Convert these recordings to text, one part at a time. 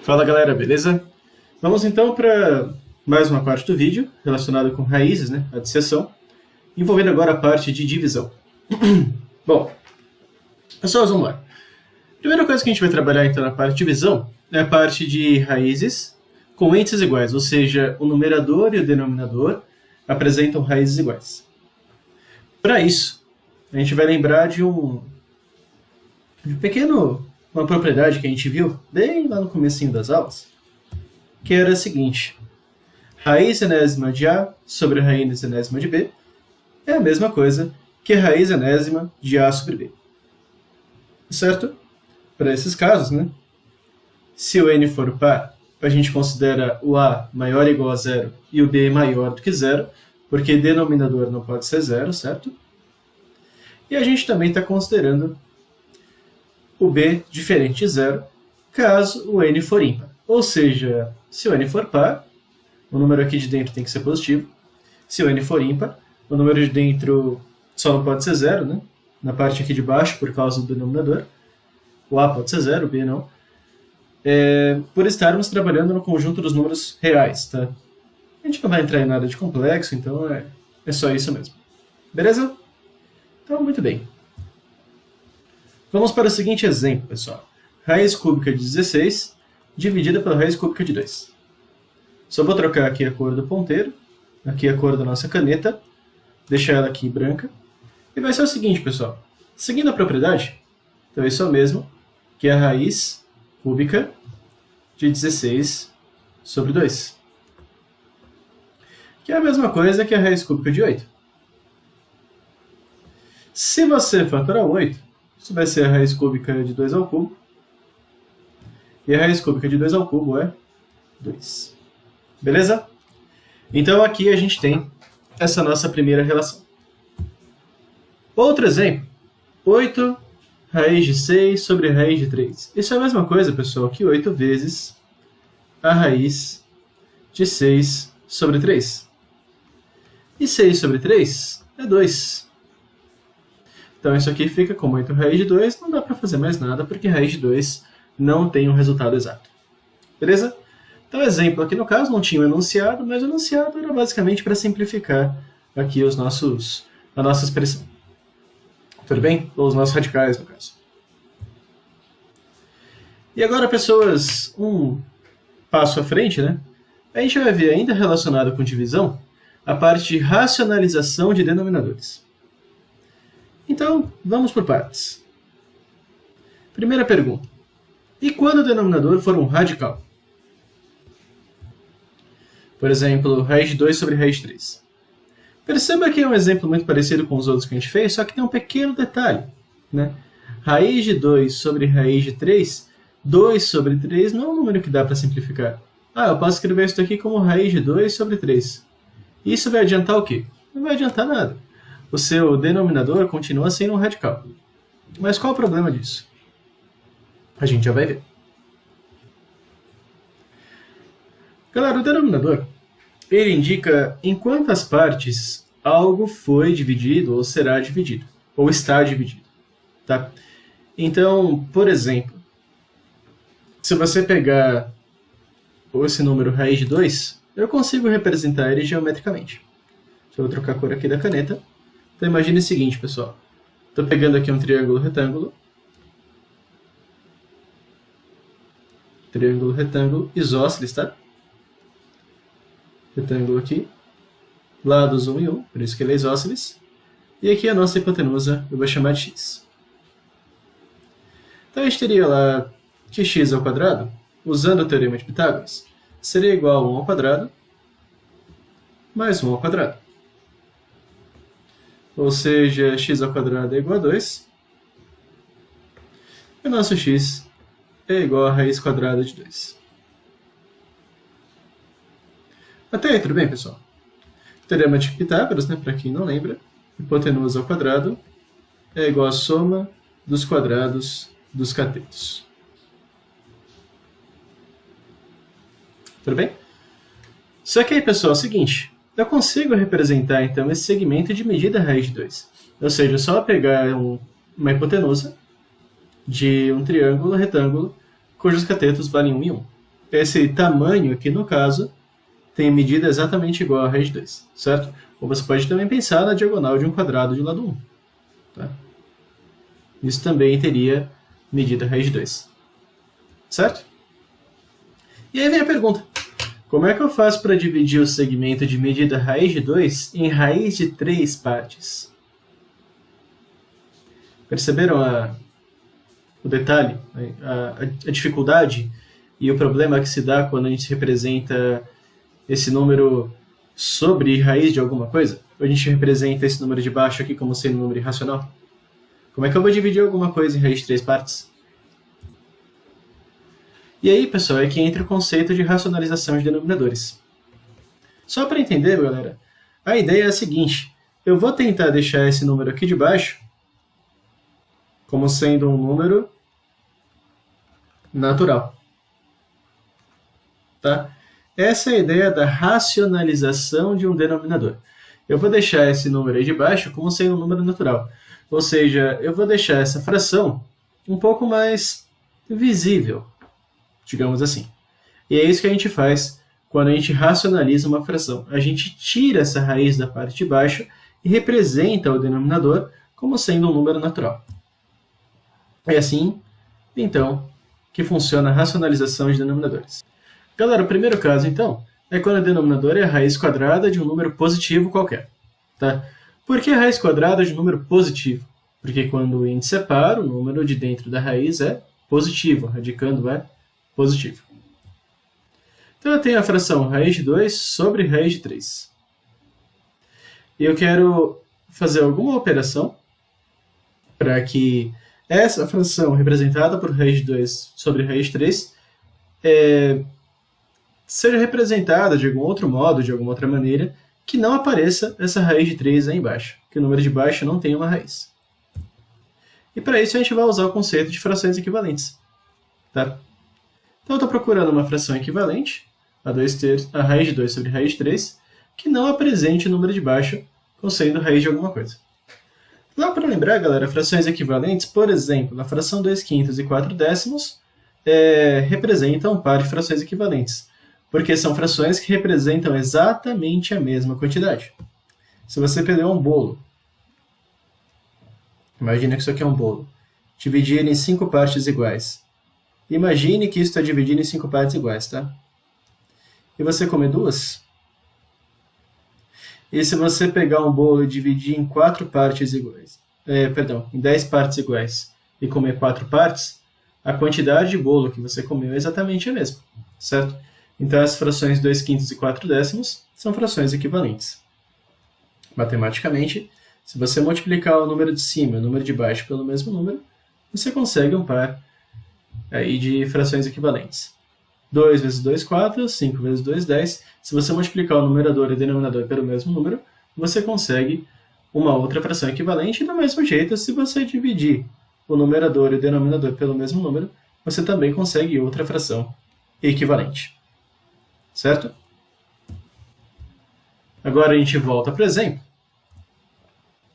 Fala galera, beleza? Vamos então para mais uma parte do vídeo relacionada com raízes, né, a disseção, envolvendo agora a parte de divisão. Bom, pessoal, vamos lá. Primeira coisa que a gente vai trabalhar então na parte de divisão é a parte de raízes com índices iguais, ou seja, o numerador e o denominador apresentam raízes iguais. Para isso, a gente vai lembrar de uma propriedade que a gente viu bem lá no comecinho das aulas, que era a seguinte: raiz enésima de A sobre raiz enésima de B é a mesma coisa que raiz enésima de A sobre B. Certo? Para esses casos, né? Se o n for par, a gente considera o A maior ou igual a zero e o B maior do que zero, porque denominador não pode ser zero, certo? E a gente também está considerando o B diferente de zero, caso o n for ímpar. Ou seja, se o n for par, o número aqui de dentro tem que ser positivo. Se o n for ímpar, o número de dentro só não pode ser zero, né? Na parte aqui de baixo, por causa do denominador. O A pode ser zero, o B não. Por estarmos trabalhando no conjunto dos números reais, tá? A gente não vai entrar em nada de complexo, então é só isso mesmo. Beleza? Então, muito bem. Vamos para o seguinte exemplo, pessoal. Raiz cúbica de 16 dividida pela raiz cúbica de 2. Só vou trocar aqui a cor do ponteiro, aqui a cor da nossa caneta, deixar ela aqui branca. E vai ser o seguinte, pessoal. Seguindo a propriedade, então isso é o mesmo que a raiz cúbica de 16 sobre 2. Que é a mesma coisa que a raiz cúbica de 8. Se você fatorar 8, isso vai ser a raiz cúbica de 2 ao cubo. E a raiz cúbica de 2 ao cubo é 2. Beleza? Então aqui a gente tem essa nossa primeira relação. Outro exemplo. 8 raiz de 6 sobre raiz de 3. Isso é a mesma coisa, pessoal, que 8 vezes a raiz de 6 sobre 3. E 6 sobre 3 é 2. Então isso aqui fica como 8 raiz de 2, não dá para fazer mais nada, porque raiz de 2 não tem um resultado exato. Beleza? Então, exemplo aqui no caso, não tinha um enunciado, mas o enunciado era basicamente para simplificar aqui a nossa expressão. Tudo bem? Ou os nossos radicais, no caso. E agora, pessoas, um passo à frente, né? A gente vai ver ainda relacionado com divisão a parte de racionalização de denominadores. Então, vamos por partes. Primeira pergunta. E quando o denominador for um radical? Por exemplo, raiz de 2 sobre raiz de 3. Perceba que é um exemplo muito parecido com os outros que a gente fez, só que tem um pequeno detalhe, né? Raiz de 2 sobre raiz de 3, 2 sobre 3 não é um número que dá para simplificar. Eu posso escrever isso aqui como raiz de 2 sobre 3. Isso vai adiantar o quê? Não vai adiantar nada. O seu denominador continua sendo um radical. Mas qual é o problema disso? A gente já vai ver. Galera, o denominador, ele indica em quantas partes algo foi dividido ou será dividido, ou está dividido. Tá? Então, por exemplo, se você pegar esse número raiz de 2, eu consigo representar ele geometricamente. Deixa eu trocar a cor aqui da caneta. Então imagine o seguinte, pessoal. Estou pegando aqui um triângulo retângulo. Triângulo retângulo isósceles, tá? Retângulo aqui. Lados 1 e 1, por isso que ele é isósceles. E aqui a nossa hipotenusa eu vou chamar de x. Então a gente teria lá que x ao quadrado, usando o teorema de Pitágoras, seria igual a 1 ao quadrado mais 1 ao quadrado. Ou seja, x ao quadrado é igual a 2. E o nosso x é igual a raiz quadrada de 2. Até aí, tudo bem, pessoal? Teorema de Pitágoras, né, para quem não lembra, hipotenusa ao quadrado é igual à soma dos quadrados dos catetos. Tudo bem? Só que aí, pessoal, é o seguinte. Eu consigo representar, então, esse segmento de medida raiz de 2. Ou seja, é só pegar uma hipotenusa de um triângulo retângulo cujos catetos valem 1 e 1. esse tamanho aqui, no caso, tem medida exatamente igual a raiz de 2, certo? Ou você pode também pensar na diagonal de um quadrado de lado 1. Tá? Isso também teria medida raiz de 2. Certo? E aí vem a pergunta. Como é que eu faço para dividir o segmento de medida raiz de 2 em raiz de 3 partes? Perceberam o detalhe, a dificuldade e o problema que se dá quando a gente representa esse número sobre raiz de alguma coisa? Ou a gente representa esse número de baixo aqui como sendo um número irracional? Como é que eu vou dividir alguma coisa em raiz de 3 partes? E aí, pessoal, é que entra o conceito de racionalização de denominadores. Só para entender, galera, a ideia é a seguinte. Eu vou tentar deixar esse número aqui de baixo como sendo um número natural. Tá? Essa é a ideia da racionalização de um denominador. Eu vou deixar esse número aí de baixo como sendo um número natural. Ou seja, eu vou deixar essa fração um pouco mais visível, digamos assim. E é isso que a gente faz quando a gente racionaliza uma fração. A gente tira essa raiz da parte de baixo e representa o denominador como sendo um número natural. É assim, então, que funciona a racionalização de denominadores. Galera, o primeiro caso, então, é quando o denominador é a raiz quadrada de um número positivo qualquer. Tá? Por que a raiz quadrada de um número positivo? Porque quando o índice é par, o número de dentro da raiz é positivo, radicando é positivo. Então eu tenho a fração raiz de 2 sobre raiz de 3. E eu quero fazer alguma operação para que essa fração representada por raiz de 2 sobre raiz de 3 seja representada de algum outro modo, de alguma outra maneira, que não apareça essa raiz de 3 aí embaixo, que o número de baixo não tem uma raiz. E para isso a gente vai usar o conceito de frações equivalentes. Tá? Então eu estou procurando uma fração equivalente, a raiz de 2 sobre raiz de 3, que não apresente o número de baixo como sendo raiz de alguma coisa. Lá para lembrar, galera, frações equivalentes, por exemplo, a fração 2/5 e 4/10 representam um par de frações equivalentes, porque são frações que representam exatamente a mesma quantidade. Se você pegar um bolo, imagine que isso aqui é um bolo, dividir ele em 5 partes iguais. Imagine que isso está dividido em 5 partes iguais, tá? E você comer 2? E se você pegar um bolo e dividir em 4 partes iguais, em 10 partes iguais e comer 4 partes, a quantidade de bolo que você comeu é exatamente a mesma, certo? Então as frações 2/5 e 4/10 são frações equivalentes. Matematicamente, se você multiplicar o número de cima e o número de baixo pelo mesmo número, você consegue um par aí de frações equivalentes. 2 vezes 2, 4, 5 vezes 2, 10. Se você multiplicar o numerador e o denominador pelo mesmo número, você consegue uma outra fração equivalente. E do mesmo jeito, se você dividir o numerador e o denominador pelo mesmo número, você também consegue outra fração equivalente. Certo? Agora a gente volta para o exemplo.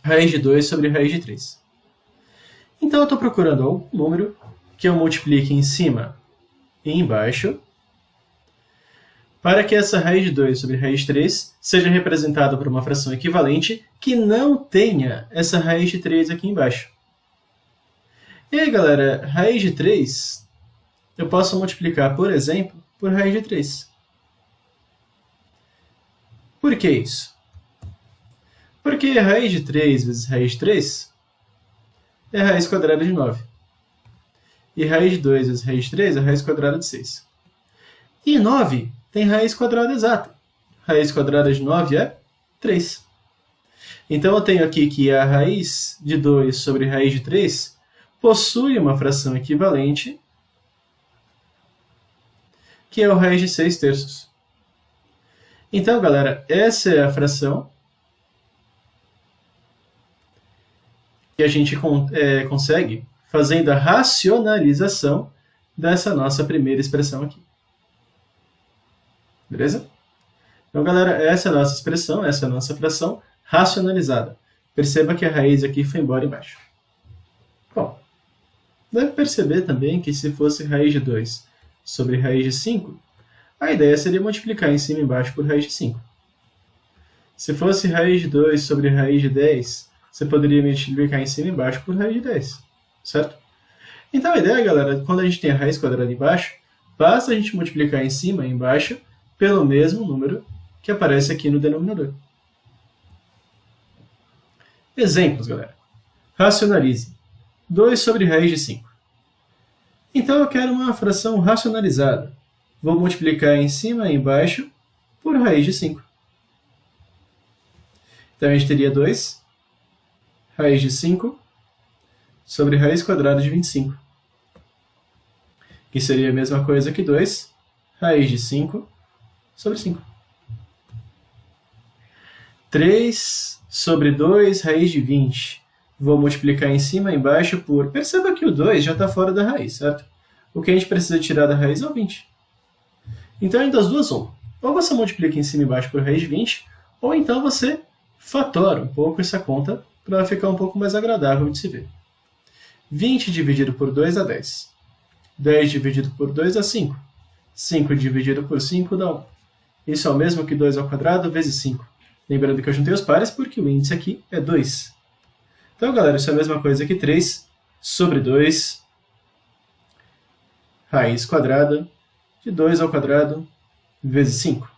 Raiz de 2 sobre raiz de 3. Então eu estou procurando algum número que eu multiplique em cima e embaixo, para que essa raiz de 2 sobre raiz de 3 seja representada por uma fração equivalente que não tenha essa raiz de 3 aqui embaixo. E aí, galera, raiz de 3 eu posso multiplicar, por exemplo, por raiz de 3. Por que isso? Porque raiz de 3 vezes raiz de 3 é a raiz quadrada de 9. E raiz de 2 vezes raiz de 3 é a raiz quadrada de 6. E 9 tem raiz quadrada exata. Raiz quadrada de 9 é 3. Então eu tenho aqui que a raiz de 2 sobre raiz de 3 possui uma fração equivalente, que é o raiz de 6 terços. Então, galera, essa é a fração que a gente consegue fazendo a racionalização dessa nossa primeira expressão aqui. Beleza? Então, galera, essa é a nossa expressão, essa é a nossa fração racionalizada. Perceba que a raiz aqui foi embora embaixo. Bom, deve perceber também que se fosse raiz de 2 sobre raiz de 5, a ideia seria multiplicar em cima e embaixo por raiz de 5. Se fosse raiz de 2 sobre raiz de 10, você poderia multiplicar em cima e embaixo por raiz de 10, certo? Então a ideia, galera, quando a gente tem a raiz quadrada embaixo, basta a gente multiplicar em cima e embaixo pelo mesmo número que aparece aqui no denominador. Exemplos, galera. Racionalize. 2 sobre raiz de 5. Então eu quero uma fração racionalizada. Vou multiplicar em cima e embaixo por raiz de 5. Então a gente teria 2 raiz de 5 sobre raiz quadrada de 25. Que seria a mesma coisa que 2 raiz de 5 sobre 5. 3 sobre 2 raiz de 20. Vou multiplicar em cima e embaixo por... Perceba que o 2 já está fora da raiz, certo? O que a gente precisa tirar da raiz é o 20. Então, entre as duas, ou você multiplica em cima e embaixo por raiz de 20, ou então você fatora um pouco essa conta para ficar um pouco mais agradável de se ver. 20 dividido por 2 dá 10. 10 dividido por 2 dá 5. 5 dividido por 5 dá 1. Isso é o mesmo que 2 ao quadrado vezes 5. Lembrando que eu juntei os pares porque o índice aqui é 2. Então, galera, isso é a mesma coisa que 3 sobre 2 raiz quadrada de 2 ao quadrado vezes 5.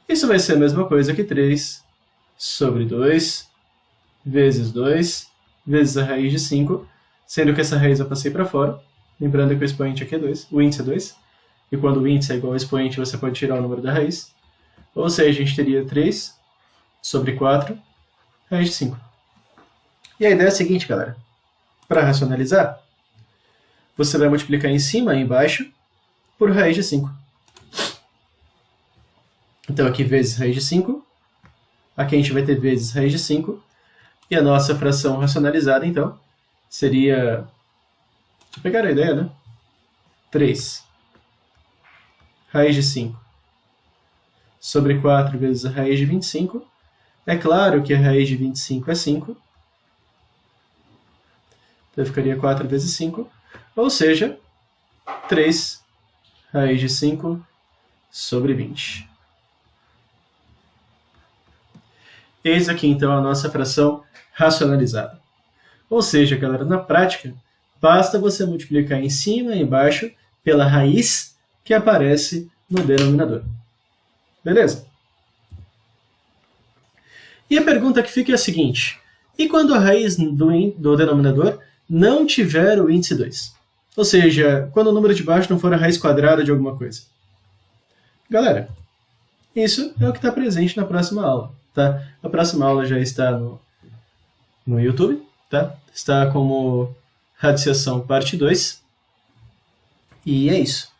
Isso vai ser a mesma coisa que 3 sobre 2 vezes 2 vezes a raiz de 5, sendo que essa raiz eu passei para fora. Lembrando que o expoente aqui é 2, o índice é 2. E quando o índice é igual ao expoente, você pode tirar o número da raiz. Ou seja, a gente teria 3 sobre 4 raiz de 5. E a ideia é a seguinte, galera. Para racionalizar, você vai multiplicar em cima e embaixo por raiz de 5. Então aqui vezes raiz de 5. Aqui a gente vai ter vezes raiz de 5. E a nossa fração racionalizada, então, seria... Deixa eu pegar a ideia, né? 3 raiz de 5 sobre 4 vezes a raiz de 25. É claro que a raiz de 25 é 5. Então ficaria 4 vezes 5. Ou seja, 3 raiz de 5 sobre 20. Eis aqui, então, a nossa fração racionalizada. Ou seja, galera, na prática, basta você multiplicar em cima e embaixo pela raiz que aparece no denominador. Beleza? E a pergunta que fica é a seguinte: e quando a raiz do denominador não tiver o índice 2? Ou seja, quando o número de baixo não for a raiz quadrada de alguma coisa? Galera, isso é o que está presente na próxima aula. Tá? A próxima aula já está no YouTube. Tá? Está como radiciação parte 2. E é isso.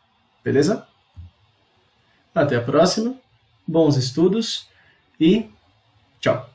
Beleza? Até a próxima. Bons estudos e tchau!